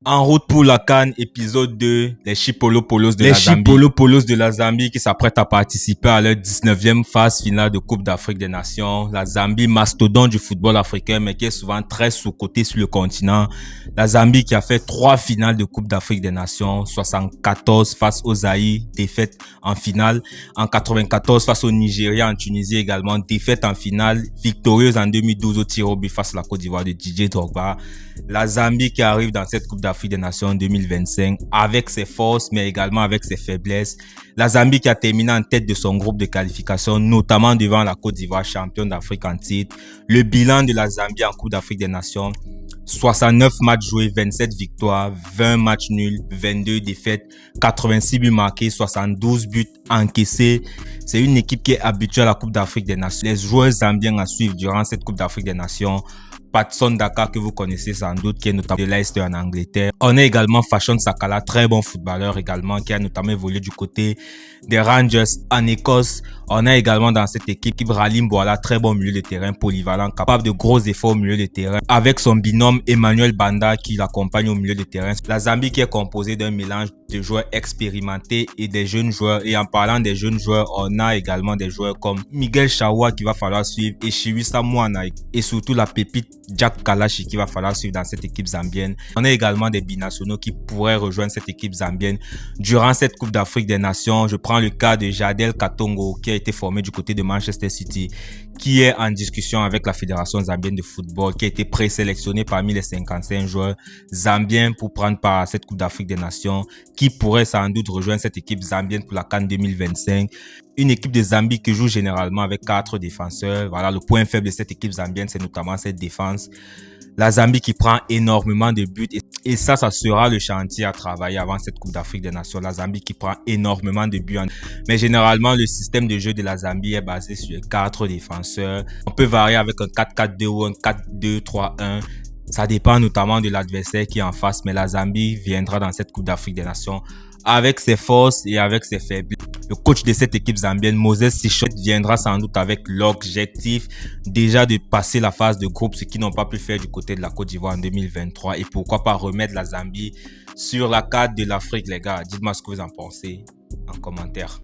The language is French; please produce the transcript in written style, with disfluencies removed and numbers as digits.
En route pour la CAN, épisode 2, les Chipolo-Polos de la Zambie. Les Chipolo-Polos de la Zambie qui s'apprêtent à participer à leur 19e phase finale de Coupe d'Afrique des Nations. La Zambie, mastodonte du football africain, mais qui est souvent très sous-cotée sur le continent. La Zambie qui a fait 3 finales de Coupe d'Afrique des Nations. 74 face au Zaïre, défaite en finale. En 94 face au Nigeria, en Tunisie également, défaite en finale. Victorieuse en 2012 au tir au but face à la Côte d'Ivoire de Didier Drogba. La Zambie qui arrive dans cette Coupe d'Afrique des Nations 2025 avec ses forces mais également avec ses faiblesses. La Zambie qui a terminé en tête de son groupe de qualification, notamment devant la Côte d'Ivoire, championne d'Afrique en titre. Le bilan de la Zambie en Coupe d'Afrique des Nations: 69 matchs joués, 27 victoires, 20 matchs nuls, 22 défaites, 86 buts marqués, 72 buts encaissés. C'est une équipe qui est habituée à la Coupe d'Afrique des Nations. Les joueurs zambiens à suivre durant cette Coupe d'Afrique des Nations: Patson Daka, que vous connaissez sans doute, qui est notamment de Leicester en Angleterre. On a également Fashion Sakala, très bon footballeur également, qui a notamment évolué du côté des Rangers en Écosse. On a également dans cette équipe Ralim Boala, très bon milieu de terrain, polyvalent, capable de gros efforts au milieu de terrain, avec son binôme Emmanuel Banda qui l'accompagne au milieu de terrain. La Zambie qui est composée d'un mélange de joueurs expérimentés et des jeunes joueurs. Et en parlant des jeunes joueurs, on a également des joueurs comme Miguel Chawa qu'il va falloir suivre, et Chiwisa Mwana, et surtout la pépite Jack Kalashi qu'il va falloir suivre dans cette équipe zambienne. On a également des binationaux qui pourraient rejoindre cette équipe zambienne durant cette Coupe d'Afrique des Nations. Je prends le cas de Jadel Katongo qui a été formé du côté de Manchester City, qui est en discussion avec la Fédération zambienne de football, qui a été présélectionné parmi les 55 joueurs zambiens pour prendre part à cette Coupe d'Afrique des Nations, qui pourrait sans doute rejoindre cette équipe zambienne pour la CAN 2025. Une équipe de Zambie qui joue généralement avec 4 défenseurs. Voilà, le point faible de cette équipe zambienne, c'est notamment cette défense. La Zambie qui prend énormément de buts, et ça sera le chantier à travailler avant cette Coupe d'Afrique des Nations. La Zambie qui prend énormément de buts. Mais généralement, le système de jeu de la Zambie est basé sur 4 défenseurs. On peut varier avec un 4-4-2 ou un 4-2-3-1. Ça dépend notamment de l'adversaire qui est en face, mais la Zambie viendra dans cette Coupe d'Afrique des Nations avec ses forces et avec ses faiblesses. Le coach de cette équipe zambienne, Moses Sichot, viendra sans doute avec l'objectif déjà de passer la phase de groupe, ce qu'ils n'ont pas pu faire du côté de la Côte d'Ivoire en 2023. Et pourquoi pas remettre la Zambie sur la carte de l'Afrique, les gars. Dites-moi ce que vous en pensez en commentaire.